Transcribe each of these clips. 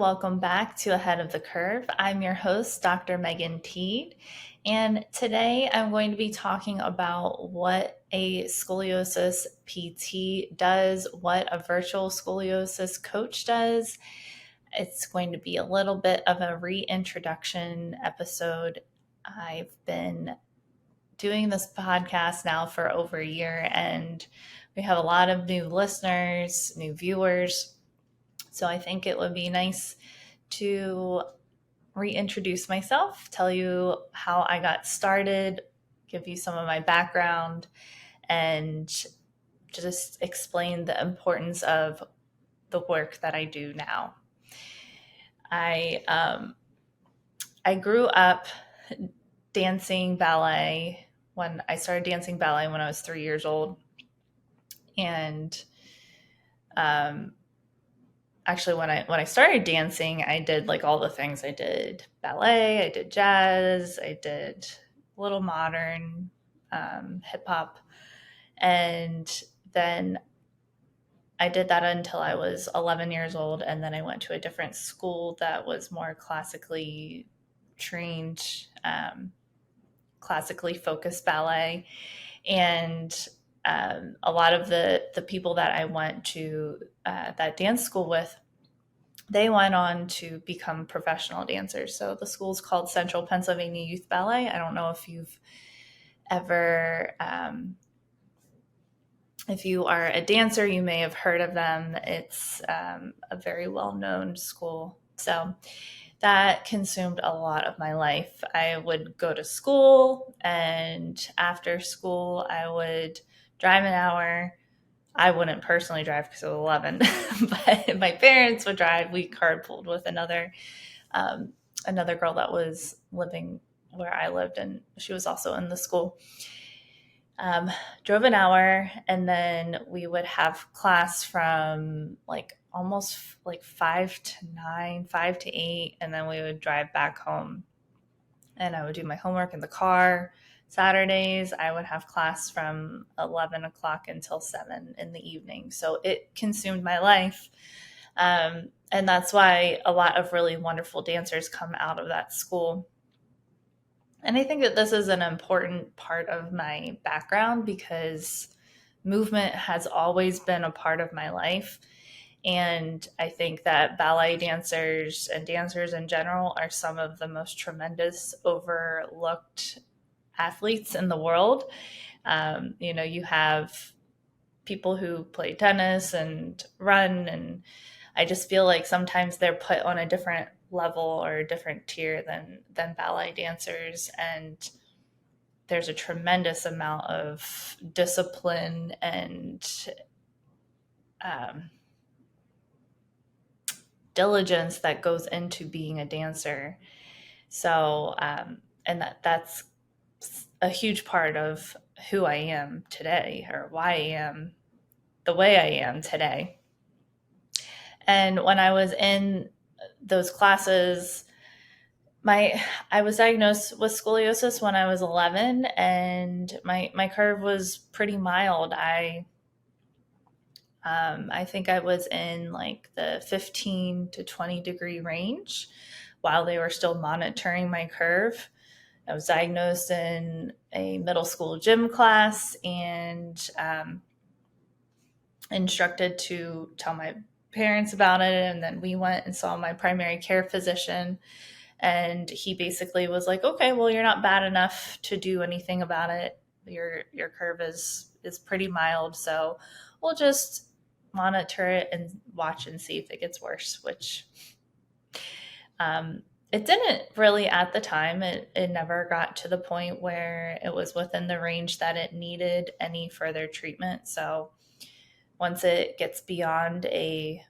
Welcome back to Ahead of the Curve. I'm your host, Dr. Megan Teed, and today I'm going to be talking about what a scoliosis PT does, what a virtual scoliosis coach does. It's going to be a little bit of a reintroduction episode. I've been doing this podcast now for over a year, and we have a lot of new listeners, new viewers. So I think it would be nice to reintroduce myself, tell you how I got started, give you some of my background, and just explain the importance of the work that I do now. I grew up dancing ballet when I started dancing ballet when I was 3 years old. And actually when I started dancing, I did like all the things. I did ballet, I did jazz, I did a little modern, hip hop. And then I did that until I was 11 years old. And then I went to a different school that was more classically trained, classically focused ballet. And a lot of the people that I went to that dance school with, they went on to become professional dancers. So the school's called Central Pennsylvania Youth Ballet. I don't know if you've ever, if you are a dancer, you may have heard of them. It's a very well-known school. So that consumed a lot of my life. I would go to school, and after school, I would drive an hour. I wouldn't personally drive because I was 11, but my parents would drive. We carpooled with another girl that was living where I lived, and she was also in the school. Drove an hour, and then we would have class from like almost like 5 to 9, 5 to 8, and then we would drive back home, and I would do my homework in the car. Saturdays, I would have class from 11 o'clock until 7 in the evening. So it consumed my life. And that's why a lot of really wonderful dancers come out of that school. And I think that this is an important part of my background because movement has always been a part of my life. And I think that ballet dancers and dancers in general are some of the most tremendous, overlooked athletes in the world. You have people who play tennis and run, and I just feel like sometimes they're put on a different level or a different tier than ballet dancers. And there's a tremendous amount of discipline and diligence that goes into being a dancer. So, and that's a huge part of who I am today, or why I am the way I am today. And when I was in those classes, I was diagnosed with scoliosis when I was 11, and my curve was pretty mild. I think I was in like the 15 to 20 degree range while they were still monitoring my curve. I was diagnosed in a middle school gym class and instructed to tell my parents about it. And then we went and saw my primary care physician. And he basically was like, okay, well, you're not bad enough to do anything about it. Your curve is pretty mild. So we'll just monitor it and watch and see if it gets worse, which it didn't really at the time. It never got to the point where it was within the range that it needed any further treatment. So once it gets beyond a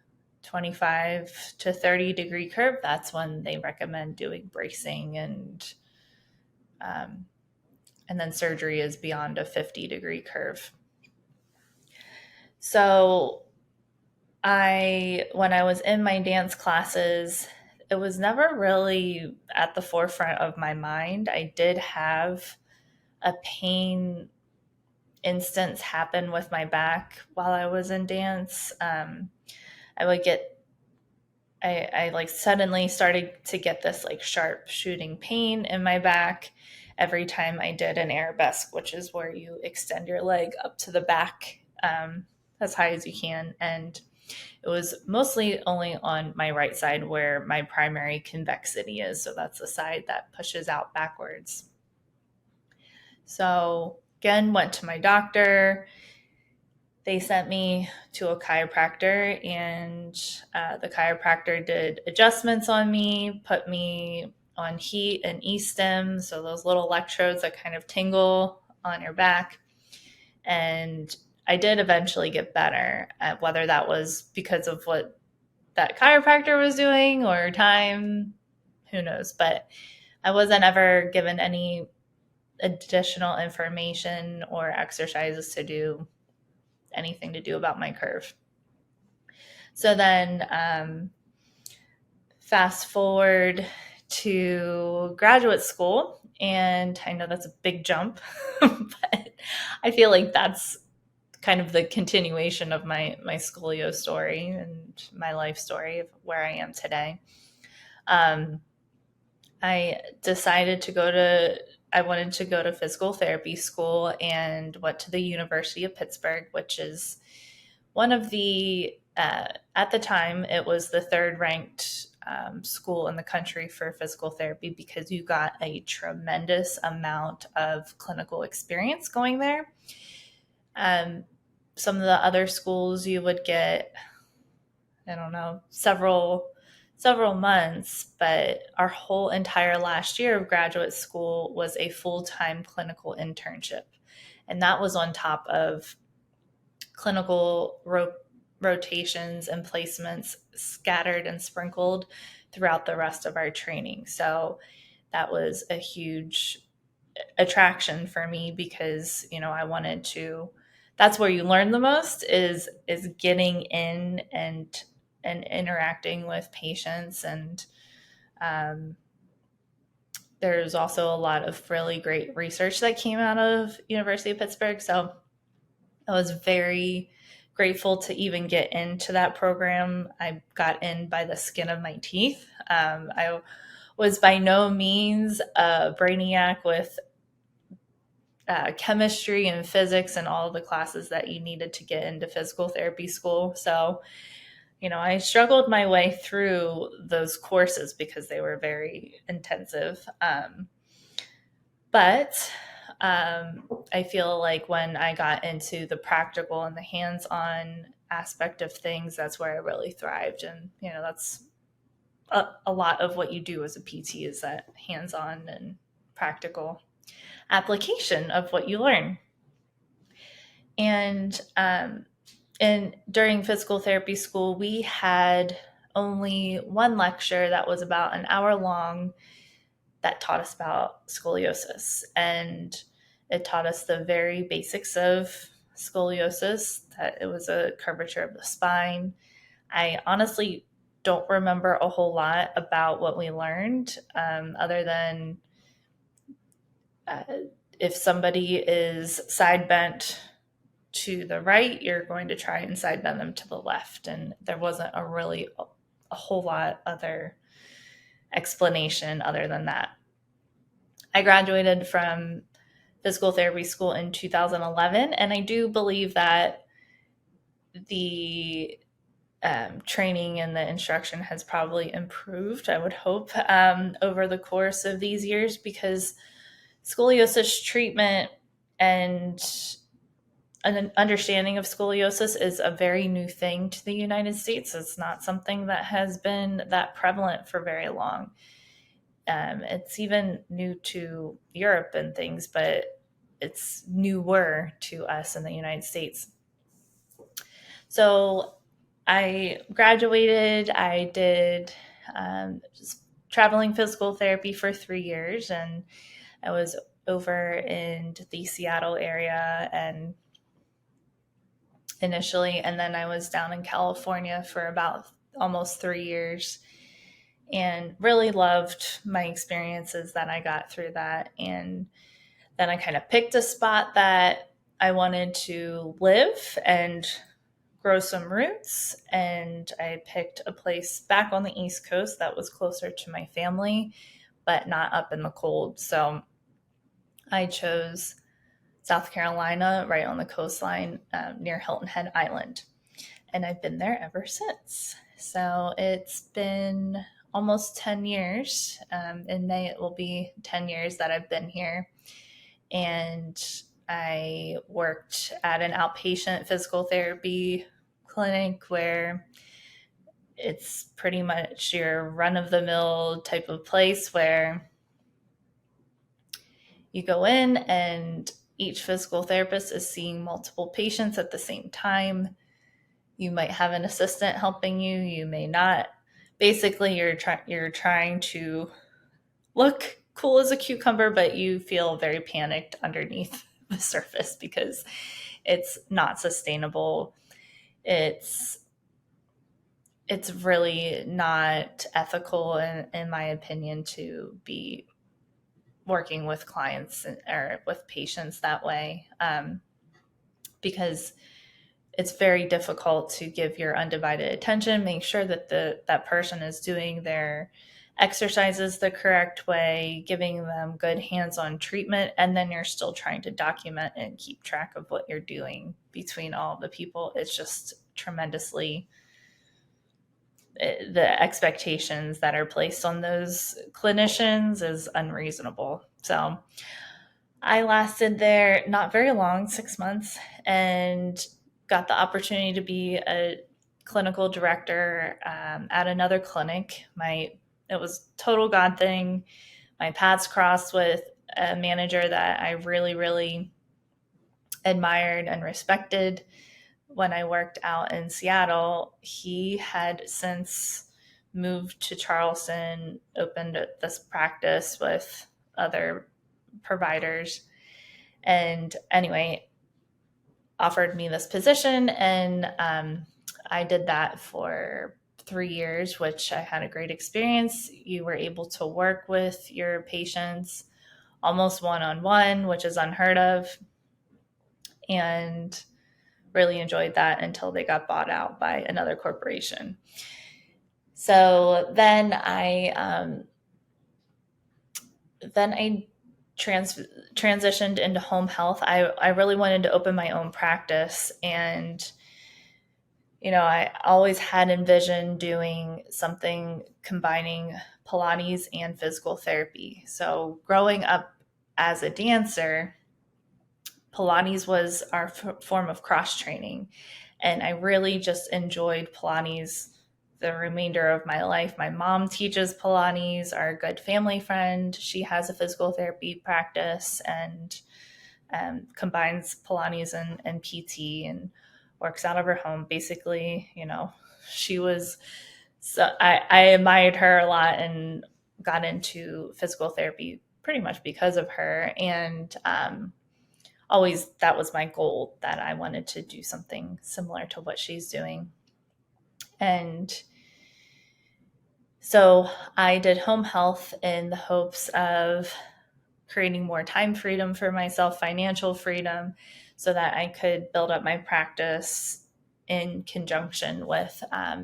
25 to 30 degree curve, that's when they recommend doing bracing, and then surgery is beyond a 50 degree curve. So when I was in my dance classes, it was never really at the forefront of my mind. I did have a pain instance happen with my back while I was in dance. I I like suddenly started to get this like sharp shooting pain in my back every time I did an arabesque, which is where you extend your leg up to the back as high as you can. And it was mostly only on my right side where my primary convexity is. So that's the side that pushes out backwards. So again, went to my doctor. They sent me to a chiropractor, and the chiropractor did adjustments on me, put me on heat and e-stim, so those little electrodes that kind of tingle on your back. And I did eventually get better, whether that was because of what that chiropractor was doing or time, who knows. But I wasn't ever given any additional information or exercises to do anything to do about my curve. So then, fast forward to graduate school, and I know that's a big jump, but I feel like that's kind of the continuation of my scolio story and my life story of where I am today. I decided to I wanted to go to physical therapy school and went to the University of Pittsburgh, which is one of the, at the time, it was the third ranked school in the country for physical therapy because you got a tremendous amount of clinical experience going there. Some of the other schools you would get, I don't know, several months, but our whole entire last year of graduate school was a full-time clinical internship. And that was on top of clinical rotations and placements scattered and sprinkled throughout the rest of our training. So that was a huge attraction for me because, I wanted to, that's where you learn the most is getting in and interacting with patients. And there's also a lot of really great research that came out of University of Pittsburgh. So I was very grateful to even get into that program. I got in by the skin of my teeth. I was by no means a brainiac with chemistry and physics and all of the classes that you needed to get into physical therapy school. So, I struggled my way through those courses because they were very intensive. But I feel like when I got into the practical and the hands-on aspect of things, that's where I really thrived. And, that's a lot of what you do as a PT is that hands-on and practical application of what you learn. And during physical therapy school, we had only one lecture that was about an hour long that taught us about scoliosis. And it taught us the very basics of scoliosis, that it was a curvature of the spine. I honestly don't remember a whole lot about what we learned, other than if somebody is side bent to the right, you're going to try and side bend them to the left. And there wasn't a whole lot other explanation other than that. I graduated from physical therapy school in 2011, and I do believe that the training and the instruction has probably improved, I would hope, over the course of these years, because scoliosis treatment and an understanding of scoliosis is a very new thing to the United States. It's not something that has been that prevalent for very long. It's even new to Europe and things, but it's newer to us in the United States. So I graduated. I did just traveling physical therapy for 3 years, and I was over in the Seattle area and initially, and then I was down in California for about almost 3 years, and really loved my experiences that I got through that. And then I kind of picked a spot that I wanted to live and grow some roots, and I picked a place back on the East Coast that was closer to my family, but not up in the cold. So I chose South Carolina, right on the coastline near Hilton Head Island. And I've been there ever since. So it's been almost 10 years. In May, it will be 10 years that I've been here. And I worked at an outpatient physical therapy clinic where it's pretty much your run of the mill type of place where you go in and each physical therapist is seeing multiple patients at the same time. You might have an assistant helping you, you may not. Basically, you're trying to look cool as a cucumber, but you feel very panicked underneath the surface because it's not sustainable. It's really not ethical, in my opinion, to be working with clients or with patients that way, because it's very difficult to give your undivided attention, make sure that that person is doing their exercises the correct way, giving them good hands-on treatment, and then you're still trying to document and keep track of what you're doing between all the people. It's just tremendously, the expectations that are placed on those clinicians is unreasonable. So I lasted there not very long, 6 months, and got the opportunity to be a clinical director at another clinic. It was a total God thing. My paths crossed with a manager that I really, really admired and respected when I worked out in Seattle. He had since moved to Charleston, opened this practice with other providers. And anyway, offered me this position, and I did that for 3 years, which I had a great experience. You were able to work with your patients almost one-on-one, which is unheard of, and really enjoyed that until they got bought out by another corporation. So then I transitioned into home health. I really wanted to open my own practice, and I always had envisioned doing something combining Pilates and physical therapy. So growing up as a dancer, Pilates was our form of cross training, and I really just enjoyed Pilates the remainder of my life. My mom teaches Pilates, our good family friend. She has a physical therapy practice and combines Pilates and PT and works out of her home. Basically, she was, so I admired her a lot and got into physical therapy pretty much because of her. And always that was my goal, that I wanted to do something similar to what she's doing. And so I did home health in the hopes of creating more time freedom for myself, financial freedom, so that I could build up my practice in conjunction with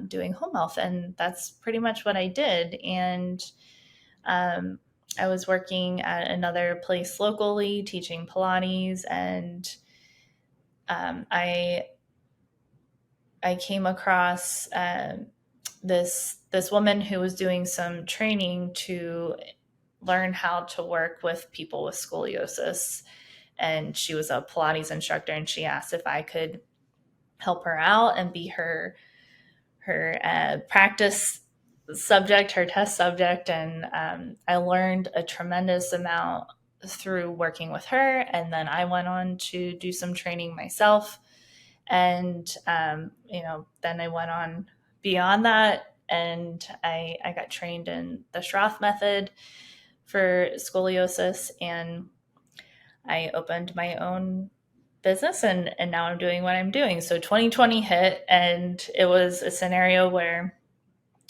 doing home health. And that's pretty much what I did. And I was working at another place locally teaching Pilates, and I came across this woman who was doing some training to learn how to work with people with scoliosis. And she was a Pilates instructor, and she asked if I could help her out and be her practice subject, her test subject. And I learned a tremendous amount through working with her. And then I went on to do some training myself. And, then I went on beyond that, and I got trained in the Schroth method for scoliosis, and I opened my own business, and now I'm doing what I'm doing. So 2020 hit, and it was a scenario where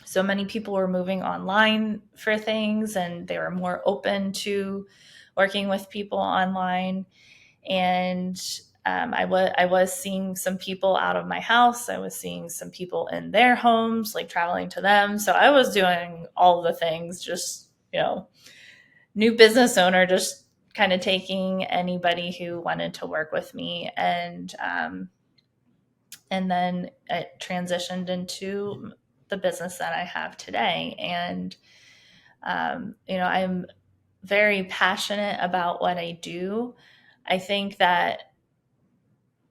so many people were moving online for things, and they were more open to working with people online. And I was seeing some people out of my house. I was seeing some people in their homes, like traveling to them. So I was doing all the things, just, new business owner, just kind of taking anybody who wanted to work with me. And then it transitioned into the business that I have today. And, I'm very passionate about what I do. I think that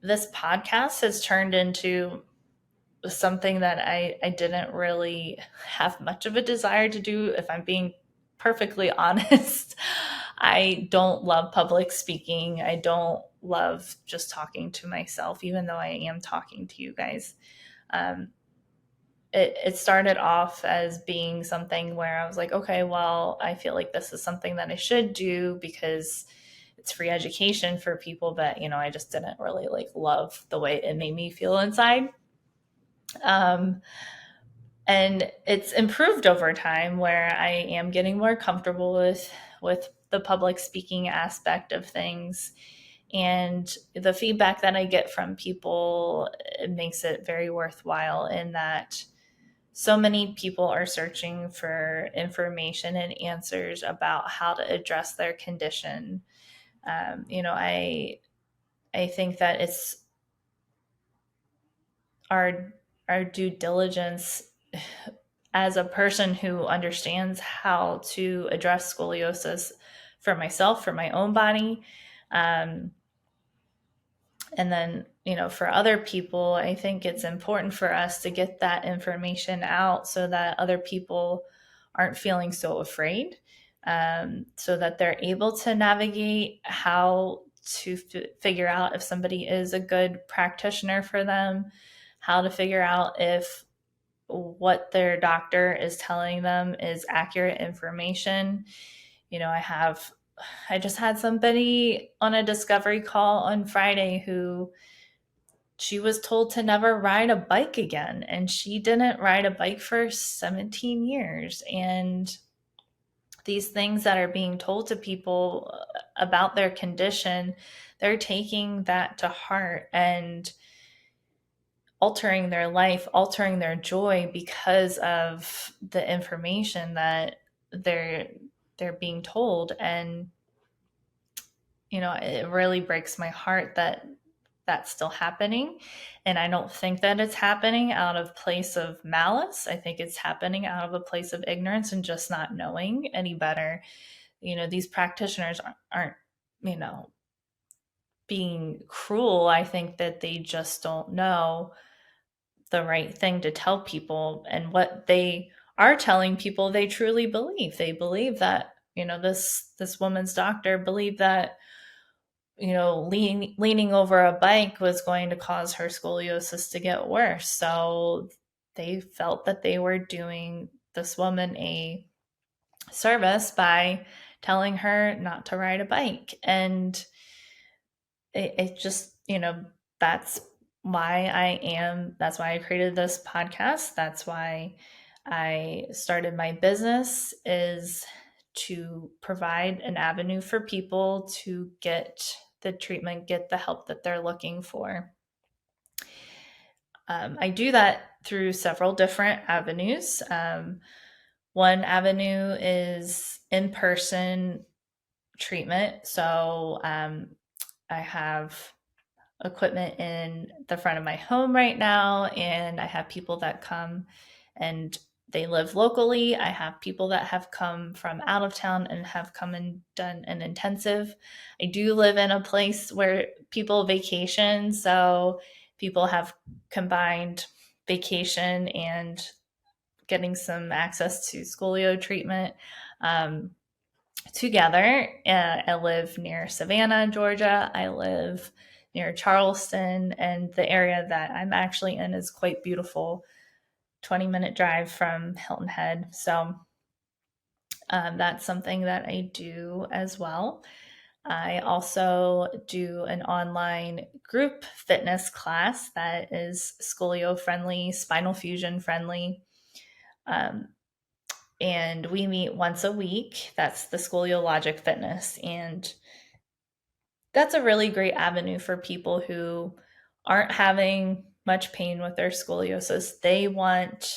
this podcast has turned into something that I didn't really have much of a desire to do, if I'm being perfectly honest. I don't love public speaking. I don't love just talking to myself, even though I am talking to you guys. Um, it started off as being something where I was like, okay, well, I feel like this is something that I should do because it's free education for people, but I just didn't really like love the way it made me feel inside. Um, and it's improved over time where I am getting more comfortable with the public speaking aspect of things, and the feedback that I get from people, it makes it very worthwhile, in that so many people are searching for information and answers about how to address their condition. I think that it's our our due diligence as a person who understands how to address scoliosis for myself, for my own body, um, and then for other people. I think it's important for us to get that information out so that other people aren't feeling so afraid, so that they're able to navigate how to figure out if somebody is a good practitioner for them, how to figure out if what their doctor is telling them is accurate information. I just had somebody on a discovery call on Friday who, she was told to never ride a bike again, and she didn't ride a bike for 17 years. And these things that are being told to people about their condition, they're taking that to heart and altering their life, altering their joy because of the information that they're they're being told. And it really breaks my heart that that's still happening. And I don't think that it's happening out of place of malice. I think it's happening out of a place of ignorance and just not knowing any better. These practitioners aren't, you know, being cruel. I think that they just don't know the right thing to tell people, and what they are telling people they truly believe. They believe that, this woman's doctor believed that, leaning over a bike was going to cause her scoliosis to get worse. So they felt that they were doing this woman a service by telling her not to ride a bike. And it just, that's that's why I created this podcast. That's why I started my business, is to provide an avenue for people to get the treatment, get the help that they're looking for. I do that through several different avenues. One avenue is in person treatment. So I have equipment in the front of my home right now, and I have people that come and they live locally. I have people that have come from out of town and have come and done an intensive. I do live in a place where people vacation, so people have combined vacation and getting some access to scolio treatment together. I live near Savannah, Georgia. I live near Charleston, and the area that I'm actually in is quite beautiful. 20-minute drive from Hilton Head. So that's something that I do as well. I also do an online group fitness class that is scolio friendly, spinal fusion friendly. And we meet once a week. That's the Scolio Logic Fitness. And that's a really great avenue for people who aren't having much pain with their scoliosis. They want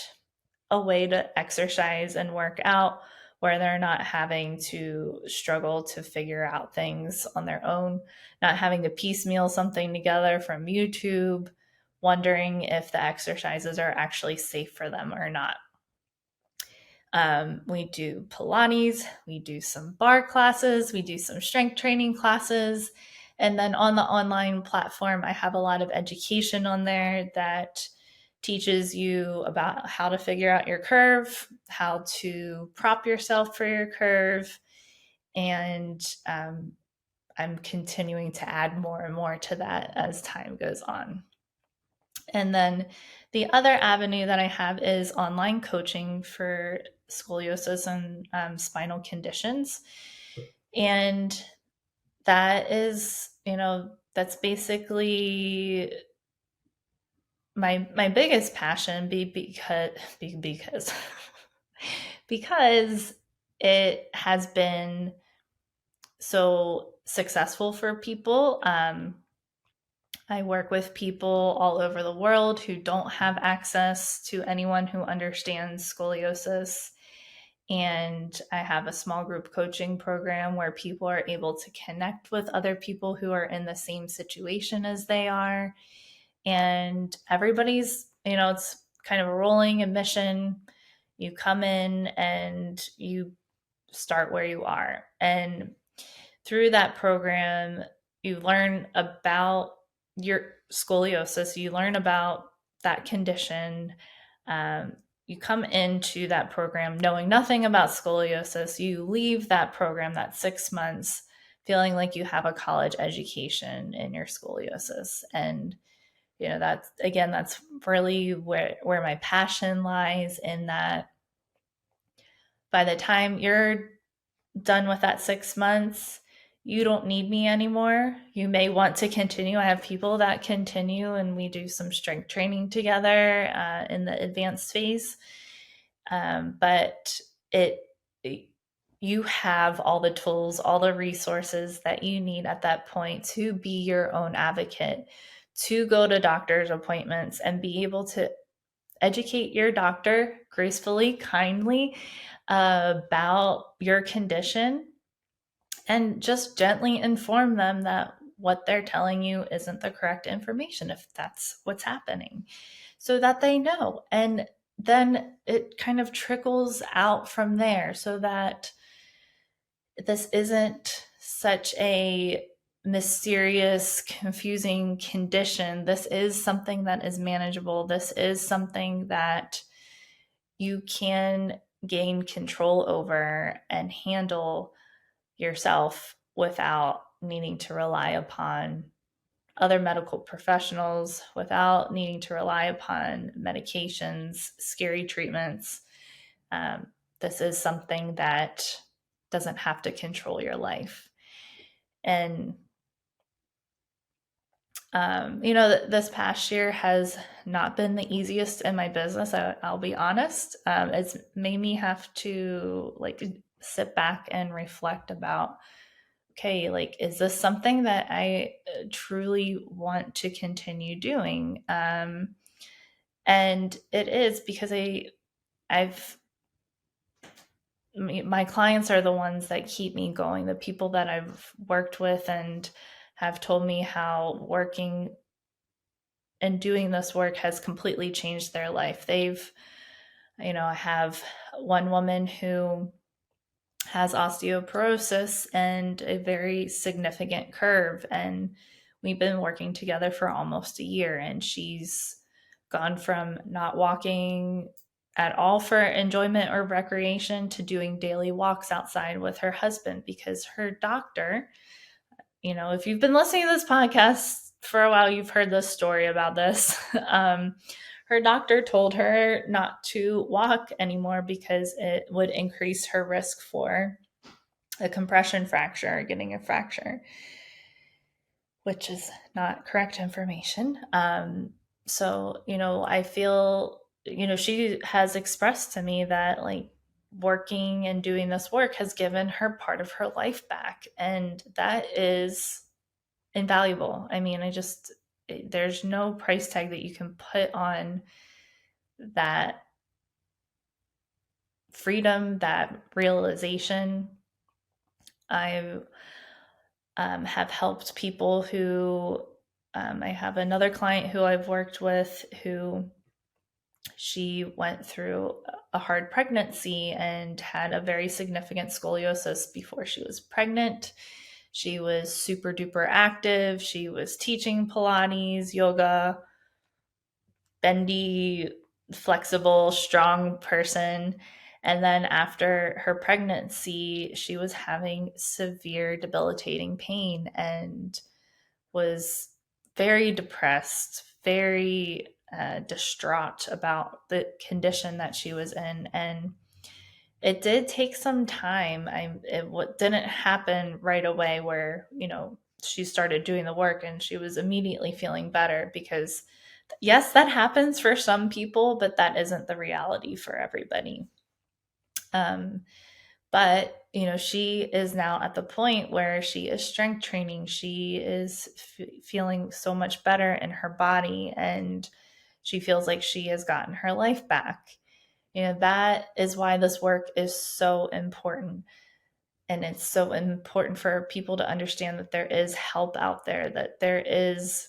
a way to exercise and work out where they're not having to struggle to figure out things on their own, not having to piecemeal something together from YouTube, wondering if the exercises are actually safe for them or not. We do Pilates, we do some bar classes, we do some strength training classes. And then on the online platform, I have a lot of education on there that teaches you about how to figure out your curve, how to prop yourself for your curve. And I'm continuing to add more and more to that as time goes on. And then the other avenue that I have is online coaching for scoliosis and spinal conditions. And that is, that's basically my biggest passion because because it has been so successful for people. I work with people all over the world who don't have access to anyone who understands scoliosis. And I have a small group coaching program where people are able to connect with other people who are in the same situation as they are. And everybody's, it's kind of a rolling admission. You come in and you start where you are. And through that program, you learn about your scoliosis, you learn about that condition. You come into that program knowing nothing about scoliosis. You leave that program, that 6 months, feeling like you have a college education in your scoliosis. And that's really where my passion lies, in that by the time you're done with that 6 months, you don't need me anymore. You may want to continue. I have people that continue, and we do some strength training together in the advanced phase. But you have all the tools, all the resources that you need at that point to be your own advocate, to go to doctor's appointments and be able to educate your doctor gracefully, kindly about your condition, and just gently inform them that what they're telling you isn't the correct information if that's what's happening, so that they know. And then it kind of trickles out from there, so that this isn't such a mysterious, confusing condition. This is something that is manageable. This is something that you can gain control over and handle yourself without needing to rely upon other medical professionals, without needing to rely upon medications, scary treatments. Um, this is something that doesn't have to control your life. And, this past year has not been the easiest in my business. I'll be honest. It's made me have to sit back and reflect about, okay, is this something that I truly want to continue doing? And it is, because I've my clients are the ones that keep me going. The people that I've worked with and have told me how working and doing this work has completely changed their life. I have one woman who has osteoporosis and a very significant curve, and we've been working together for almost a year, and she's gone from not walking at all for enjoyment or recreation to doing daily walks outside with her husband, because her doctor, if you've been listening to this podcast for a while, you've heard this story about this. Her doctor told her not to walk anymore because it would increase her risk for a compression fracture or getting a fracture, which is not correct information. So, I feel, she has expressed to me that working and doing this work has given her part of her life back. And that is invaluable. I mean, there's no price tag that you can put on that freedom, that realization. I have helped people who, I have another client who I've worked with who she went through a hard pregnancy and had a very significant scoliosis before she was pregnant. She was super duper active. She was teaching Pilates, yoga, bendy, flexible, strong person. And then after her pregnancy, she was having severe, debilitating pain and was very depressed, very distraught about the condition that she was in. And it did take some time. It didn't happen right away where, she started doing the work and she was immediately feeling better, because yes, that happens for some people, but that isn't the reality for everybody. Um, but she is now at the point where she is strength training. She is feeling so much better in her body, and she feels like she has gotten her life back. That is why this work is so important. And it's so important for people to understand that there is help out there, that there is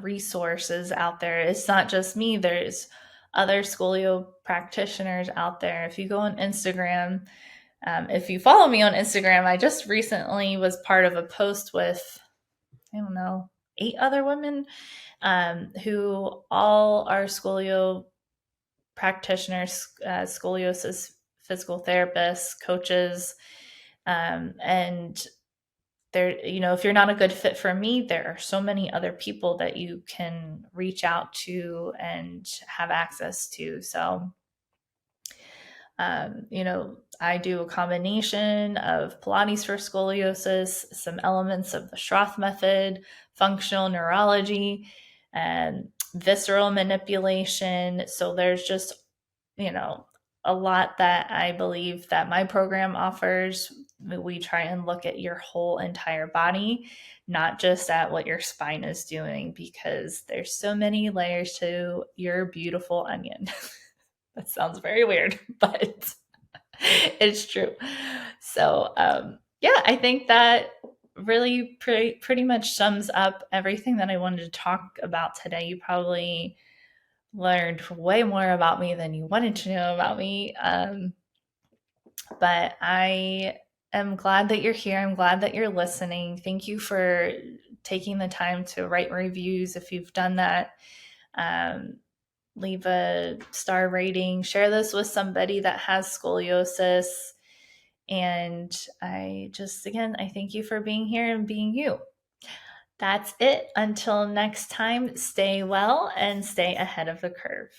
resources out there. It's not just me. There's other scolio practitioners out there. If you go on Instagram, if you follow me on Instagram, I just recently was part of a post with, I don't know, 8 other women who all are scolio practitioners, scoliosis physical therapists, coaches, and there, if you're not a good fit for me, there are so many other people that you can reach out to and have access to. So I do a combination of Pilates for scoliosis, some elements of the Schroth method, functional neurology, and visceral manipulation. So there's just, a lot that I believe that my program offers. We try and look at your whole entire body, not just at what your spine is doing, because there's so many layers to your beautiful onion. That sounds very weird, but it's true. So, yeah, I think that really pretty much sums up everything that I wanted to talk about today. You probably learned way more about me than you wanted to know about me. But I am glad that you're here. I'm glad that you're listening. Thank you for taking the time to write reviews if you've done that. Leave a star rating, share this with somebody that has scoliosis. And I thank you for being here and being you. That's it. Until next time, stay well and stay ahead of the curve.